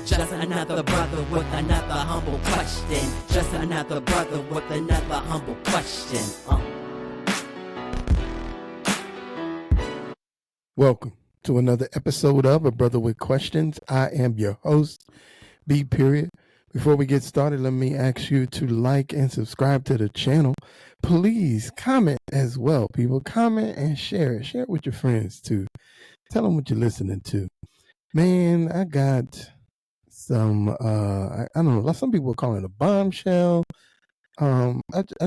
Just another brother with another humble question. Just another brother with another humble question. Welcome to another episode of A Brother with Questions. I am your host, B. Period. Before we get started, let me ask you to like and subscribe to the channel. Please comment as well, people. Comment and share it. Share it with your friends too. Tell them what you're listening to. Man, I got some, I don't know, some people call it a bombshell. I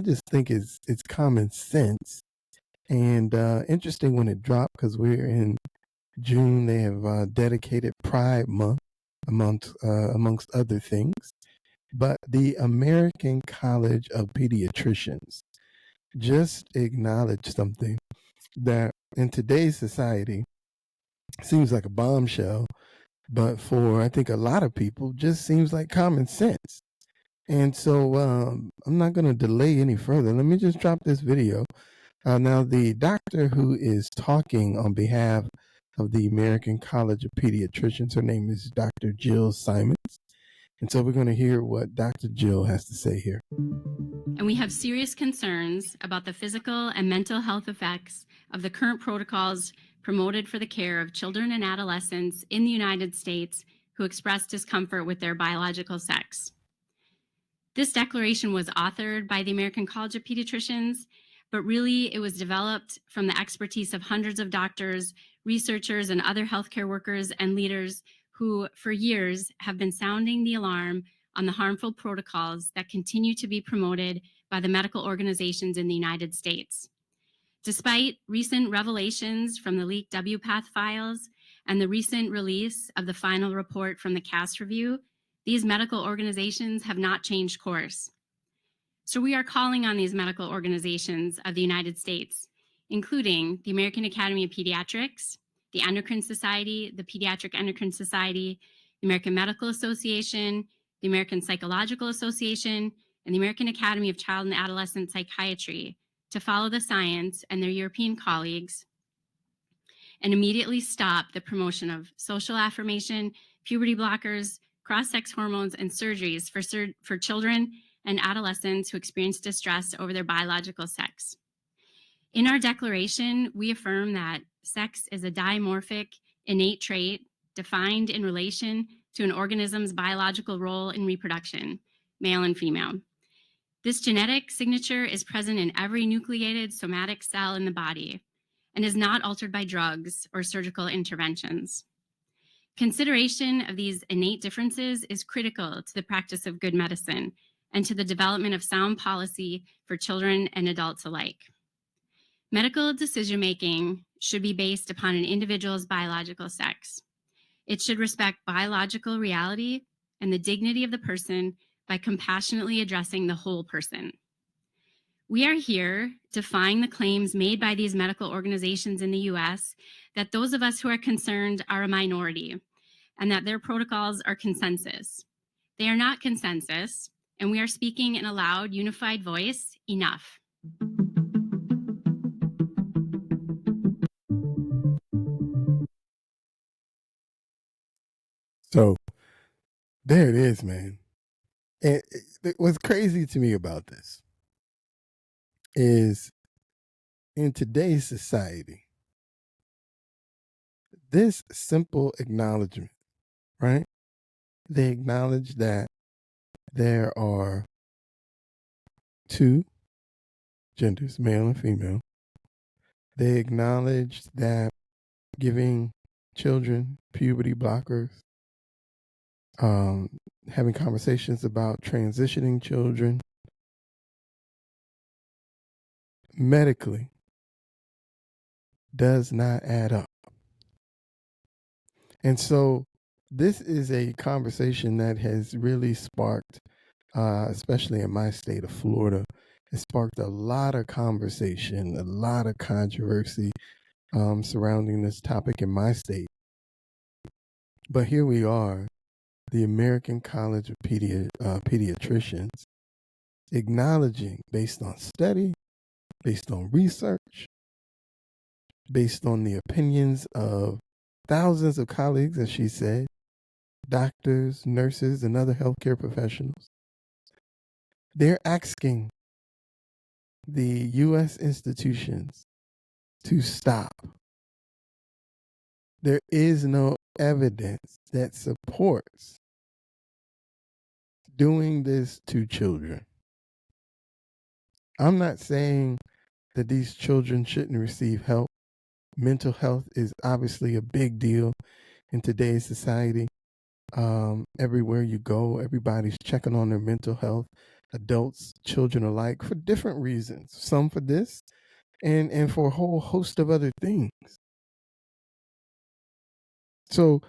just think it's common sense and interesting when it dropped because we're in June. They have dedicated Pride Month amongst other things. But the American College of Pediatricians just acknowledged something that in today's society seems like a bombshell, but for I think a lot of people just seems like common sense. And so I'm not going to delay any further. Let me just drop this video. Now, the doctor who is talking on behalf of the American College of Pediatricians, her name is Dr. Jill Simons. And so we're going to hear what Dr. Jill has to say here. And we have serious concerns about the physical and mental health effects of the current protocols promoted for the care of children and adolescents in the United States who express discomfort with their biological sex. This declaration was authored by the American College of Pediatricians, but really it was developed from the expertise of hundreds of doctors, researchers, and other healthcare workers and leaders who for years have been sounding the alarm on the harmful protocols that continue to be promoted by the medical organizations in the United States. Despite recent revelations from the leaked WPATH files and the recent release of the final report from the CAS review, these medical organizations have not changed course. So we are calling on these medical organizations of the United States, including the American Academy of Pediatrics, the Endocrine Society, the Pediatric Endocrine Society, the American Medical Association, the American Psychological Association, and the American Academy of Child and Adolescent Psychiatry to follow the science and their European colleagues and immediately stop the promotion of social affirmation, puberty blockers, cross-sex hormones, and surgeries for children and adolescents who experience distress over their biological sex. In our declaration, we affirm that sex is a dimorphic, innate trait defined in relation to an organism's biological role in reproduction, male and female. This genetic signature is present in every nucleated somatic cell in the body and is not altered by drugs or surgical interventions. Consideration of these innate differences is critical to the practice of good medicine and to the development of sound policy for children and adults alike. Medical decision-making should be based upon an individual's biological sex. It should respect biological reality and the dignity of the person by compassionately addressing the whole person. We are here defying the claims made by these medical organizations in the US that those of us who are concerned are a minority and that their protocols are consensus. They are not consensus, and we are speaking in a loud, unified voice, enough. So there it is, man. And what's crazy to me about this is in today's society, this simple acknowledgement, right? They acknowledge that there are two genders, male and female. They acknowledge that giving children puberty blockers, having conversations about transitioning children medically does not add up. And so this is a conversation that has really sparked, especially in my state of Florida, it sparked a lot of conversation, a lot of controversy surrounding this topic in my state. But here we are, the American College of Pediatricians, acknowledging, based on study, based on research, based on the opinions of thousands of colleagues, as she said, doctors, nurses, and other healthcare professionals. They're asking the U.S. institutions to stop. There is no evidence that supports doing this to children. I'm not saying that these children shouldn't receive help. Mental health is obviously a big deal in today's society. Everywhere you go, everybody's checking on their mental health, adults, children alike, for different reasons. Some for this and for a whole host of other things. So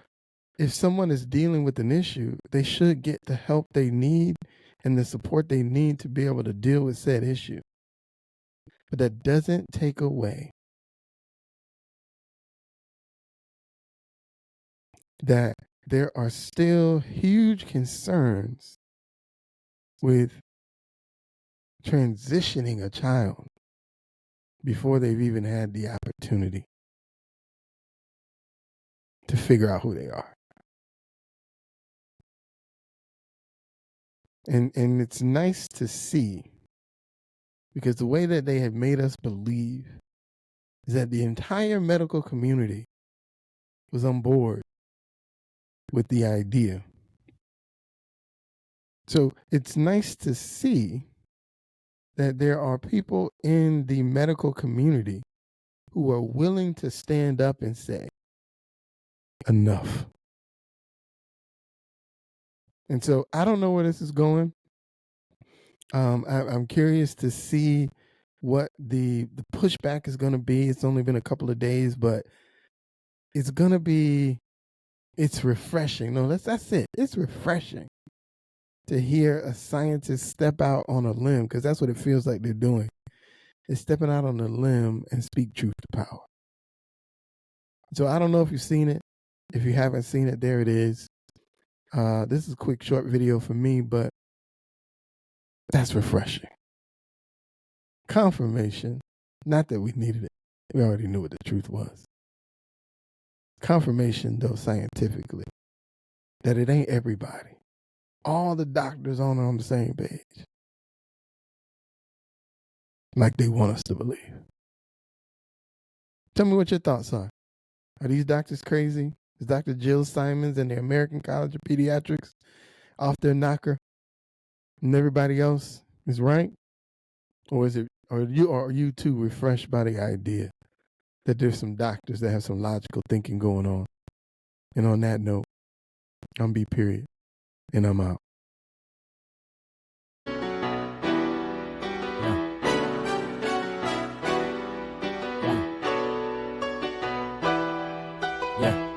if someone is dealing with an issue, they should get the help they need and the support they need to be able to deal with said issue. But that doesn't take away that there are still huge concerns with transitioning a child before they've even had the opportunity to figure out who they are. And it's nice to see, because the way that they have made us believe is that the entire medical community was on board with the idea. So it's nice to see that there are people in the medical community who are willing to stand up and say, enough. And so I don't know where this is going. I'm curious to see what the pushback is going to be. It's only been a couple of days, but it's going to be, it's refreshing. No, that's it. It's refreshing to hear a scientist step out on a limb, because that's what it feels like they're doing. It's stepping out on a limb and speak truth to power. So I don't know if you've seen it. If you haven't seen it, there it is. This is a quick, short video for me, but that's refreshing. Confirmation, not that we needed it. We already knew what the truth was. Confirmation, though, scientifically, that it ain't everybody. All the doctors on the same page, like they want us to believe. Tell me what your thoughts are. Are these doctors crazy? Is Dr. Jill Simons and the American College of Pediatrics off their knocker and everybody else is right? Or are you too refreshed by the idea that there's some doctors that have some logical thinking going on? And on that note, I'm B. Period, and I'm out. Yeah.